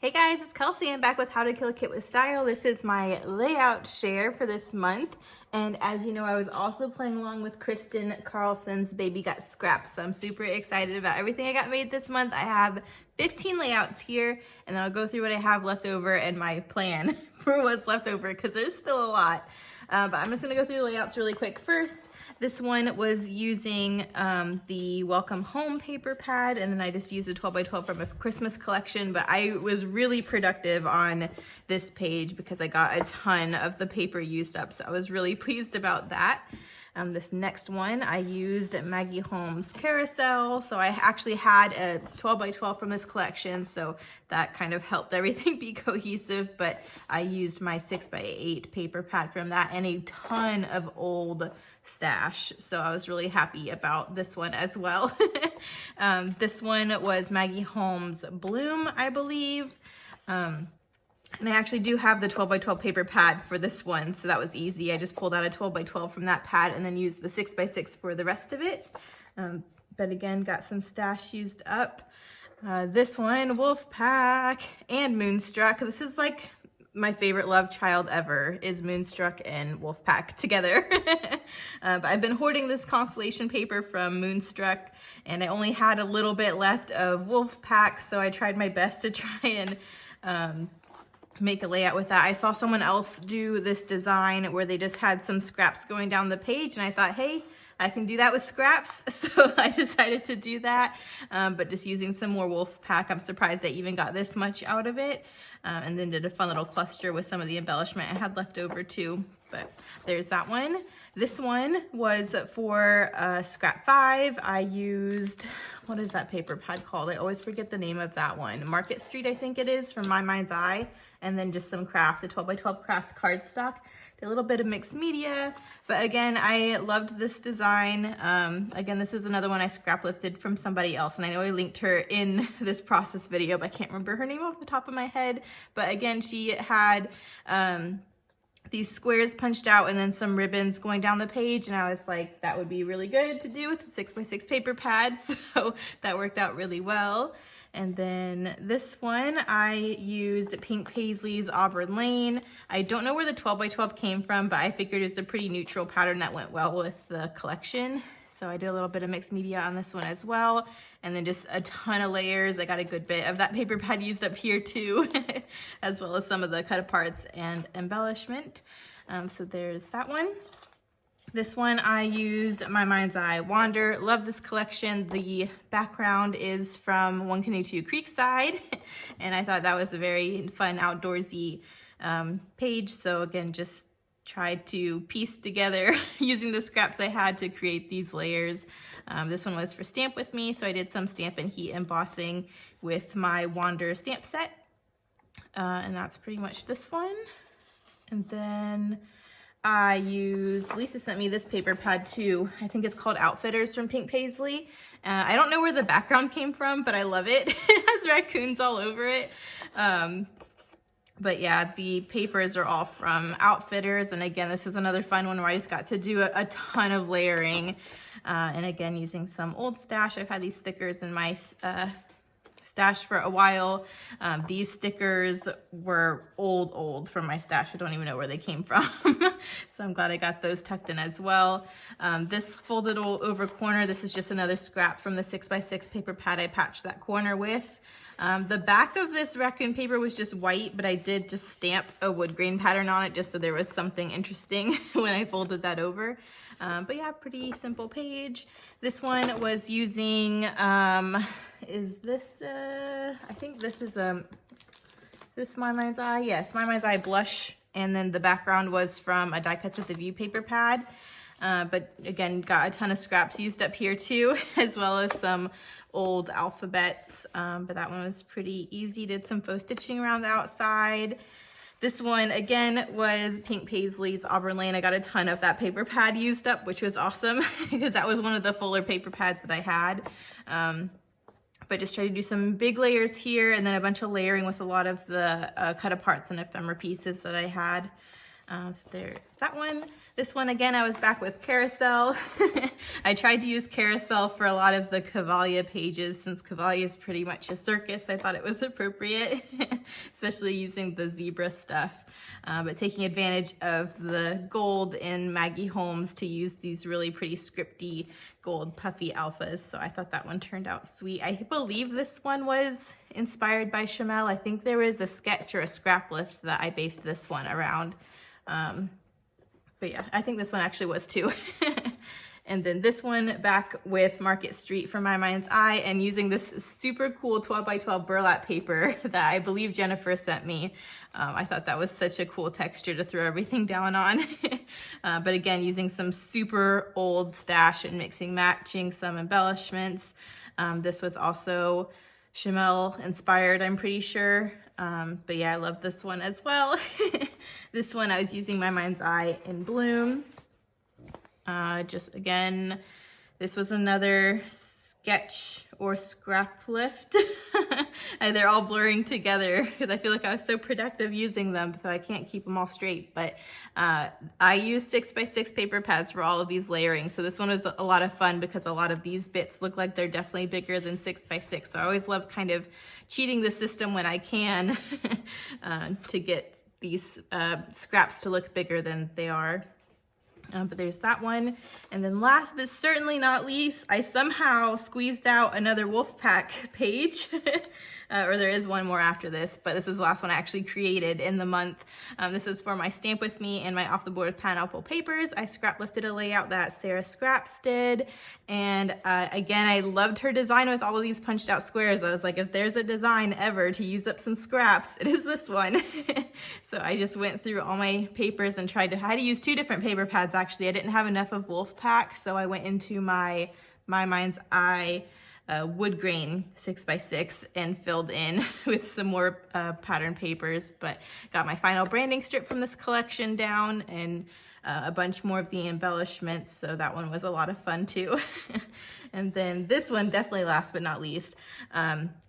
Hey guys, it's Kelsey. I'm back with How to Kill a Kit with Style. This is my layout share for this month. And as you know, I was also playing along with Kristin Carlson's Baby Got Scraps. So I'm super excited about everything I got made this month. I have 15 layouts here, and then I'll go through what I have left over and my plan for what's left over because there's still a lot. But I'm just gonna go through the layouts really quick. First, this one was using the Welcome Home paper pad, and then I just used a 12 by 12 from a Christmas collection, but I was really productive on this page because I got a ton of the paper used up, so I was really pleased about that. This next one, I used Maggie Holmes Carousel. So I actually had a 12 by 12 from this collection, so that kind of helped everything be cohesive, but I used my 6 by 8 paper pad from that and a ton of old stash. So I was really happy about this one as well. This one was Maggie Holmes Bloom, I believe. And I actually do have the 12 by 12 paper pad for this one, so that was easy. I just pulled out a 12 by 12 from that pad and then used the 6 by 6 for the rest of it. But again, got some stash used up. This one, Wolfpack and Moonstruck. This is like my favorite love child ever, is Moonstruck and Wolfpack together. But I've been hoarding this constellation paper from Moonstruck, and I only had a little bit left of Wolfpack, so I tried my best to try and make a layout with that. I saw someone else do this design where they just had some scraps going down the page, and I thought, hey, I can do that with scraps. So I decided to do that, but just using some more Wolfpack. I'm surprised I even got this much out of it. And then did a fun little cluster with some of the embellishment I had left over too. But there's that one. This one was for scrap 5. I used, what is that paper pad called? I always forget the name of that one. Market Street, I think it is, from My Mind's Eye. And then just some craft, the 12 by 12 craft cardstock. A little bit of mixed media, but again, I loved this design. Again, this is another one I scrap lifted from somebody else, and I know I linked her in this process video, but I can't remember her name off the top of my head. But again, she had these squares punched out and then some ribbons going down the page, and I was like, that would be really good to do with the 6 by 6 paper pad, so that worked out really well. And then this one, I used Pink Paisley's Auburn Lane. I don't know where the 12 by 12 came from, but I figured it's a pretty neutral pattern that went well with the collection. So I did a little bit of mixed media on this one as well. And then just a ton of layers. I got a good bit of that paper pad used up here too, as well as some of the cut aparts and embellishment. So there's that one. This one I used My Mind's Eye Wander. Love this collection. The background is from One Canoe to Creekside, and I thought that was a very fun outdoorsy page. So again, just tried to piece together using the scraps I had to create these layers. This one was for Stamp With Me, so I did some stamp and heat embossing with my Wander stamp set. And that's pretty much this one. And then I used, Lisa sent me this paper pad too. I think it's called Outfitters from Pink Paisley. I don't know where the background came from, but I love it. It has raccoons all over it. But yeah, the papers are all from Outfitters. And again, this was another fun one where I just got to do a ton of layering. And again, using some old stash. I've had these stickers in my stash for a while. These stickers were old from my stash. I don't even know where they came from. So I'm glad I got those tucked in as well. This folded over corner, this is just another scrap from the 6 by 6 paper pad I patched that corner with. The back of this raccoon paper was just white, but I did just stamp a wood grain pattern on it just so there was something interesting when I folded that over. But yeah, pretty simple page. This one was using, is this, I think this is, this My Mind's Eye? Yes, My Mind's Eye Blush. And then the background was from a Die Cuts with a View paper pad. But again, got a ton of scraps used up here too, as well as some old alphabets. But that one was pretty easy. Did some faux stitching around the outside. This one, again, was Pink Paisley's Auburn Lane. I got a ton of that paper pad used up, which was awesome because that was one of the fuller paper pads that I had. But just try to do some big layers here and then a bunch of layering with a lot of the cut aparts and ephemera pieces that I had. So there's that one. This one, again, I was back with Carousel. I tried to use Carousel for a lot of the Cavalia pages. Since Cavalia is pretty much a circus, I thought it was appropriate, especially using the zebra stuff. But taking advantage of the gold in Maggie Holmes to use these really pretty scripty gold puffy alphas. So I thought that one turned out sweet. I believe this one was inspired by Chamel. I think there was a sketch or a scrap lift that I based this one around. But yeah, I think this one actually was too. And then this one back with Market Street for My Mind's Eye, and using this super cool 12 by 12 burlap paper that I believe Jennifer sent me. I thought that was such a cool texture to throw everything down on. But again, using some super old stash and matching some embellishments. This was also Chamel inspired, I'm pretty sure. But yeah, I love this one as well. This one I was using My Mind's Eye in Bloom. Just again, this was another sketch or scrap lift. And they're all blurring together because I feel like I was so productive using them, so I can't keep them all straight. But I used 6x6 paper pads for all of these layering. So this one was a lot of fun because a lot of these bits look like they're definitely bigger than 6x6. So I always love kind of cheating the system when I can to get these scraps to look bigger than they are. But there's that one. And then last but certainly not least, I somehow squeezed out another Wolfpack page. Or there is one more after this, but this was the last one I actually created in the month. This was for my Stamp With Me and my Off the Board with Pineapple papers. I scrap lifted a layout that Sarah Scraps did. And again, I loved her design with all of these punched out squares. I was like, if there's a design ever to use up some scraps, it is this one. So I just went through all my papers and I had to use 2 different paper pads actually. I didn't have enough of Wolfpack, so I went into my Mind's Eye wood grain 6x6 and filled in with some more pattern papers, but got my final branding strip from this collection down and a bunch more of the embellishments, so that one was a lot of fun too. And then this one, definitely last but not least,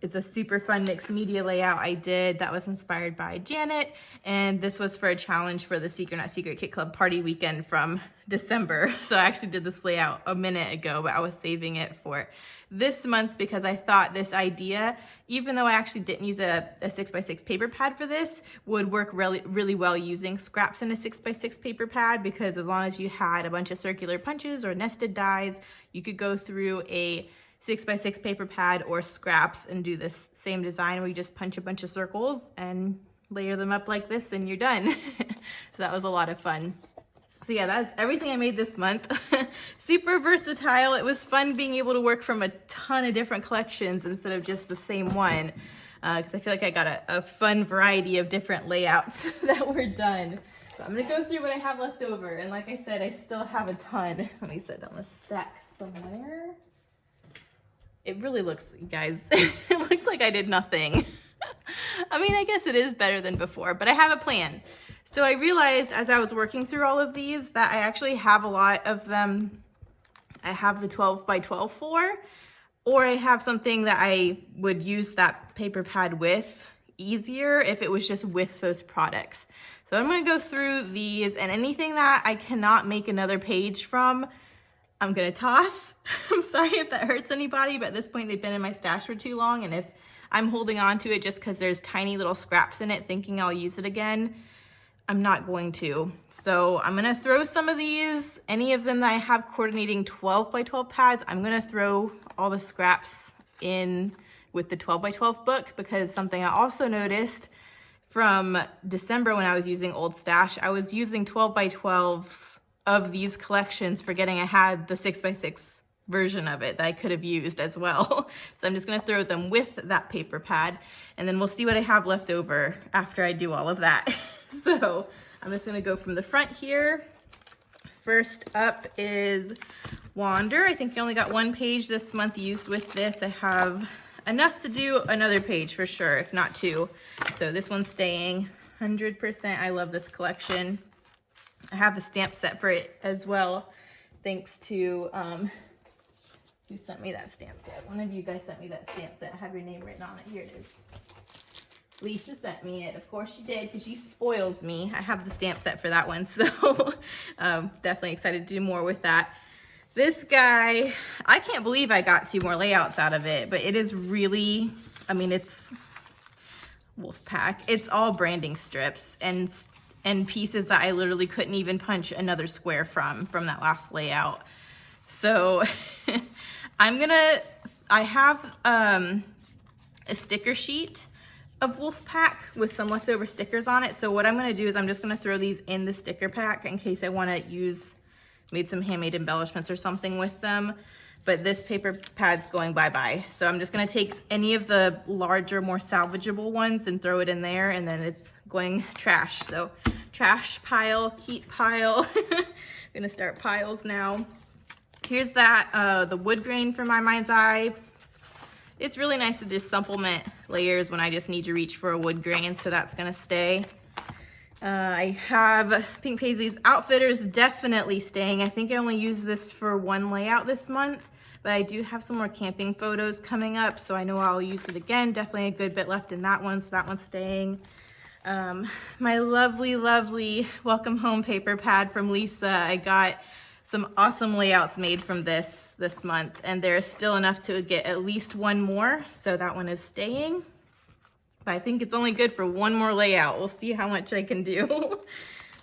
it's a super fun mixed media layout I did that was inspired by Janet, and this was for a challenge for the Secret Not Secret Kit Club party weekend from December. So I actually did this layout a minute ago, but I was saving it for this month because I thought this idea, even though I actually didn't use a 6x6 paper pad for this, would work really well using scraps in a 6x6 paper pad, because as long as you had a bunch of circular punches or nested dies, you could go through a 6x6 paper pad or scraps and do this same design where you just punch a bunch of circles and layer them up like this and you're done. So that was a lot of fun. So yeah, that's everything I made this month. Super versatile. It was fun being able to work from a ton of different collections instead of just the same one, because I feel like I got a fun variety of different layouts that were done. So I'm gonna go through what I have left over, and like I said, I still have a ton. Let me set down the stack somewhere. It really looks, guys, it looks like I did nothing. I mean, I guess it is better than before, but I have a plan. So I realized as I was working through all of these that I actually have a lot of them. I have the 12 by 12 for, or I have something that I would use that paper pad with easier if it was just with those products. So I'm gonna go through these, and anything that I cannot make another page from, I'm gonna toss. I'm sorry if that hurts anybody, but at this point they've been in my stash for too long, and if I'm holding on to it just because there's tiny little scraps in it thinking I'll use it again, I'm not going to. So I'm gonna throw some of these, any of them that I have coordinating 12 by 12 pads, I'm gonna throw all the scraps in with the 12 by 12 book, because something I also noticed from December when I was using Old Stash, I was using 12 by 12s of these collections, forgetting I had the 6x6 version of it that I could have used as well. So I'm just gonna throw them with that paper pad, and then we'll see what I have left over after I do all of that. So I'm just gonna go from the front here. First up is Wander. I think you only got 1 page this month used with this. I have enough to do another page for sure, if not 2. So this one's staying 100%. I love this collection. I have the stamp set for it as well, thanks to, who sent me that stamp set? One of you guys sent me that stamp set. I have your name written on it. Here it is. Lisa sent me it. Of course she did, because she spoils me. I have the stamp set for that one, so definitely excited to do more with that. This guy, I can't believe I got 2 more layouts out of it, but it is really, I mean, it's Wolfpack. It's all branding strips and pieces that I literally couldn't even punch another square from that last layout. So I have a sticker sheet of Wolfpack with some leftover stickers on it. So what I'm gonna do is I'm just gonna throw these in the sticker pack in case I wanna made some handmade embellishments or something with them. But this paper pad's going bye-bye. So I'm just gonna take any of the larger, more salvageable ones and throw it in there, and then it's going trash. So trash pile, keep pile. I'm gonna start piles now. Here's that, the wood grain for my mind's eye. It's really nice to just supplement layers when I just need to reach for a wood grain, so that's gonna stay. I have Pink Paisleys Outfitters definitely staying. I think I only used this for 1 layout this month, but I do have some more camping photos coming up, so I know I'll use it again. Definitely a good bit left in that one, so that one's staying. My lovely, lovely welcome home paper pad from Lisa. I got some awesome layouts made from this month, and there's still enough to get at least 1 more, so that one is staying. But I think it's only good for 1 more layout. We'll see how much I can do.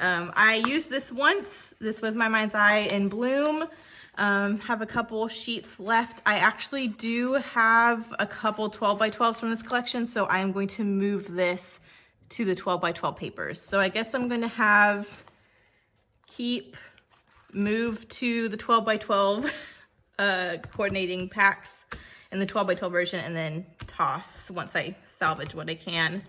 I used this once. This was my mind's eye in bloom. Have a couple sheets left. I actually do have a couple 12x12s from this collection, so I'm going to move this to the 12x12 papers. So I guess I'm gonna move to the 12x12 coordinating packs in the 12x12 version, and then toss once I salvage what I can.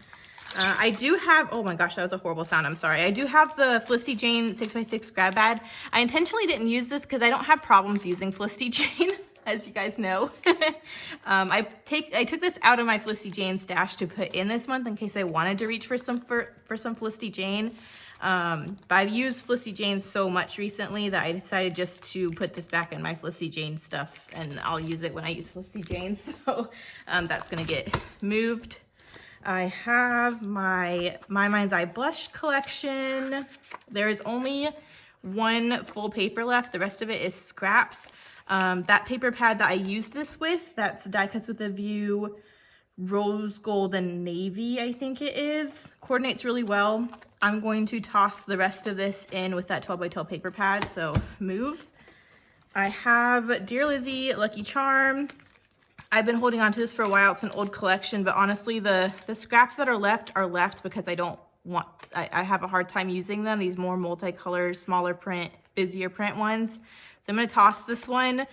I do have, oh my gosh, that was a horrible sound, I'm sorry. I do have the Felicity Jane 6x6 grab bag. I intentionally didn't use this because I don't have problems using Felicity Jane, as you guys know. I took this out of my Felicity Jane stash to put in this month in case I wanted to reach for some Felicity Jane. But I've used Felicity Jane so much recently that I decided just to put this back in my Felicity Jane stuff, and I'll use it when I use Felicity Jane. So that's gonna get moved. I have my Mind's Eye blush collection. There is only 1 full paper left. The rest of it is scraps. That paper pad that I used this with, that's Die Cuts with a View Rose Gold and Navy, I think it is. Coordinates really well. I'm going to toss the rest of this in with that 12x12 paper pad, so move. I have Dear Lizzie Lucky Charm. I've been holding on to this for a while. It's an old collection, but honestly, the scraps that are left because I have a hard time using them. These more multicolor, smaller print, busier print ones. So I'm gonna toss this one.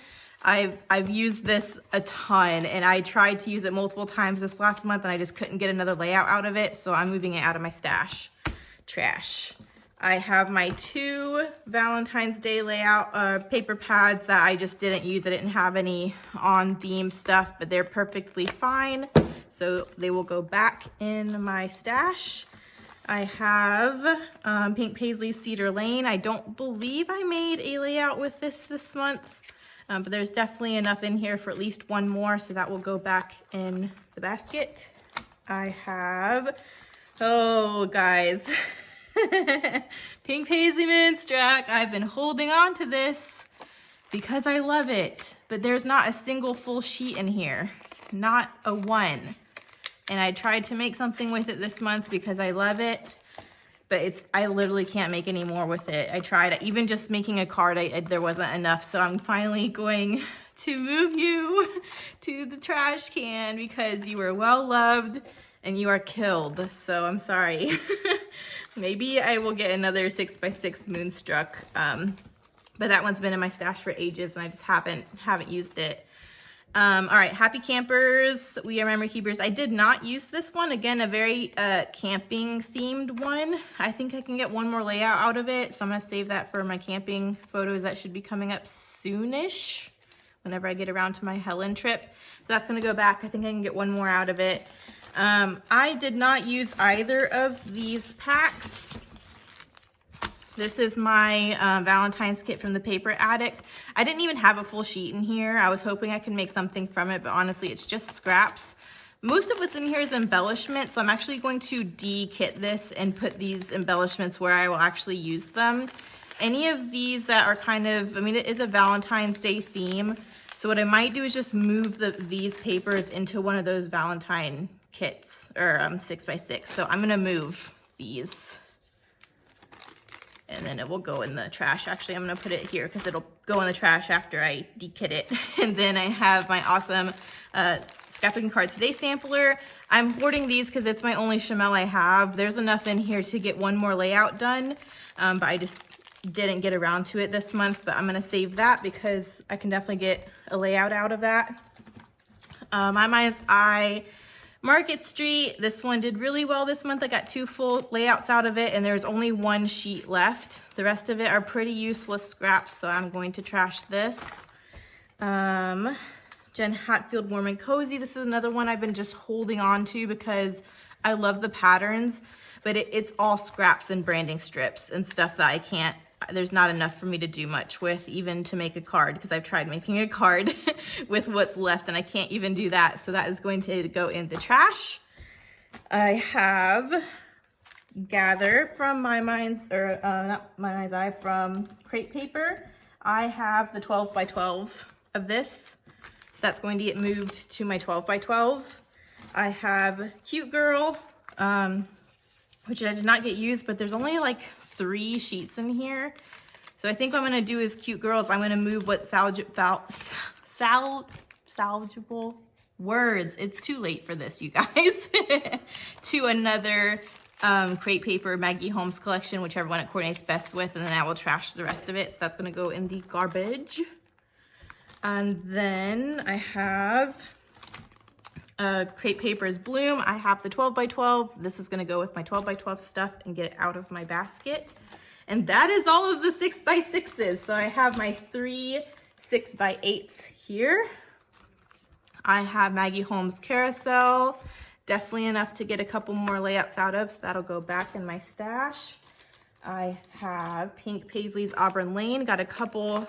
I've used this a ton, and I tried to use it multiple times this last month, and I just couldn't get another layout out of it, so I'm moving it out of my stash. Trash. I have my 2 Valentine's Day layout paper pads that I just didn't use. I didn't have any on theme stuff, but they're perfectly fine, so they will go back in my stash. I have Pink Paisley Cedar Lane. I don't believe I made a layout with this month. But there's definitely enough in here for at least 1 more, so that will go back in the basket. I have, oh guys, Pink Paisley Moonstruck. I've been holding on to this because I love it, but there's not a single full sheet in here, not a 1. And I tried to make something with it this month because I love it, but I literally can't make any more with it. I tried, even just making a card, there wasn't enough. So I'm finally going to move you to the trash can because you were well loved and you are killed. So I'm sorry. Maybe I will get another 6x6 Moonstruck. But that one's been in my stash for ages and I just haven't used it. All right, Happy Campers, We Are Memory Keepers. I did not use this one. Again, a very camping themed one. I think I can get 1 more layout out of it, so I'm gonna save that for my camping photos that should be coming up soonish, whenever I get around to my Helen trip. So that's gonna go back. I think I can get 1 more out of it. I did not use either of these packs. This is my Valentine's kit from the Paper Addict. I didn't even have a full sheet in here. I was hoping I could make something from it, but honestly, it's just scraps. Most of what's in here is embellishment, so I'm actually going to de-kit this and put these embellishments where I will actually use them. Any of these that are kind of, I mean, it is a Valentine's Day theme, so what I might do is just move these papers into one of those Valentine kits, or 6x6. So I'm gonna move these, and then it will go in the trash. Actually, I'm gonna put it here because it'll go in the trash after I de-kit it. And then I have my awesome Scrapbooking Card Today sampler. I'm hoarding these because it's my only Chamel I have. There's enough in here to get one more layout done, but I just didn't get around to it this month, but I'm gonna save that because I can definitely get a layout out of that. My Mind's Eye Market Street. This one did really well this month. I got 2 full layouts out of it, and there's only 1 sheet left. The rest of it are pretty useless scraps, so I'm going to trash this. Jen Hatfield Warm and Cozy. This is another one I've been just holding on to because I love the patterns, but it's all scraps and branding strips and stuff that I can't, there's not enough for me to do much with, even to make a card, because I've tried making a card with what's left and I can't even do that. So that is going to go in the trash. I have Gather from My Mind's, or not My Mind's Eye, from Crate Paper. I have the 12x12 of this. So that's going to get moved to my 12x12. I have Cute Girl, which I did not get used, but there's only like 3 sheets in here. So I think what I'm gonna do with Cute Girls, I'm gonna move what's salvageable words. It's too late for this, you guys. To another Crate Paper Maggie Holmes collection, whichever one it coordinates best with, and then I will trash the rest of it. So that's gonna go in the garbage. And then I have Crate Paper's Bloom. I have the 12x12. This is gonna go with my 12x12 stuff and get it out of my basket. And that is all of the 6x6s. So I have my 3 6x8s here. I have Maggie Holmes Carousel. Definitely enough to get a couple more layouts out of, so that'll go back in my stash. I have Pink Paisley's Auburn Lane. Got a couple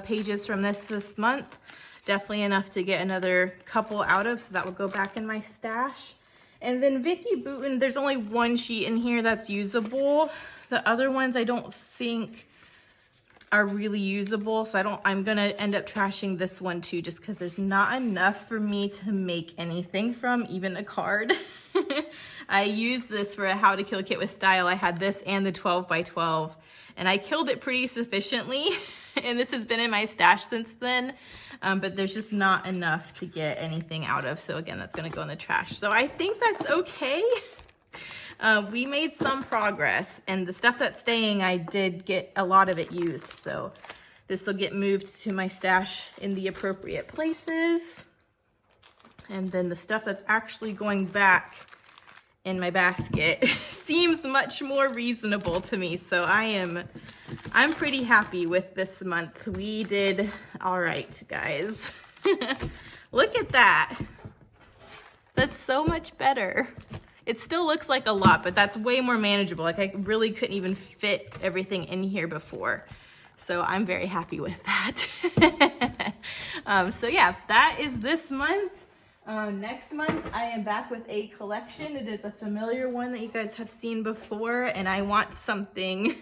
pages from this month. Definitely enough to get another couple out of, so that will go back in my stash. And then Vicky Booten, there's only 1 sheet in here that's usable. The other ones I don't think are really usable, so I'm gonna end up trashing this one too, just because there's not enough for me to make anything from, even a card. I used this for a How to Kill a Kit with Style. I had this and the 12x12, and I killed it pretty sufficiently. And this has been in my stash since then, but there's just not enough to get anything out of. So again, that's gonna go in the trash. So I think that's okay. We made some progress, and the stuff that's staying, I did get a lot of it used. So this will get moved to my stash in the appropriate places. And then the stuff that's actually going back in my basket seems much more reasonable to me. So I'm pretty happy with this month. We did all right, guys. Look at that. That's so much better. It still looks like a lot, but that's way more manageable. Like, I really couldn't even fit everything in here before. So I'm very happy with that. So yeah, that is this month. Next month, I am back with a collection. It is a familiar one that you guys have seen before, and I want something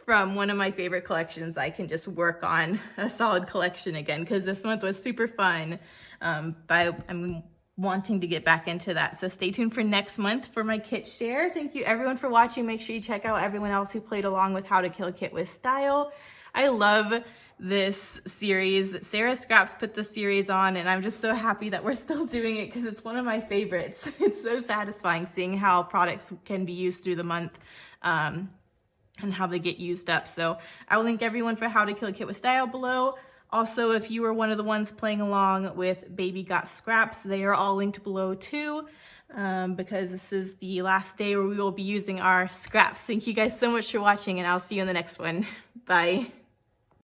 from one of my favorite collections. I can just work on a solid collection again, because this month was super fun. But I'm wanting to get back into that. So stay tuned for next month for my kit share. Thank you everyone for watching. Make sure you check out everyone else who played along with How to Kill a Kit with Style. I love this series that Sarah Scraps put the series on, and I'm just so happy that we're still doing it because it's one of my favorites. It's so satisfying seeing how products can be used through the month and how they get used up. So I will link everyone for How to Kill a Kit with Style below. Also, if you were one of the ones playing along with Baby Got Scraps, they are all linked below too, because this is the last day where we will be using our scraps. Thank you guys so much for watching, and I'll see you in the next one. Bye.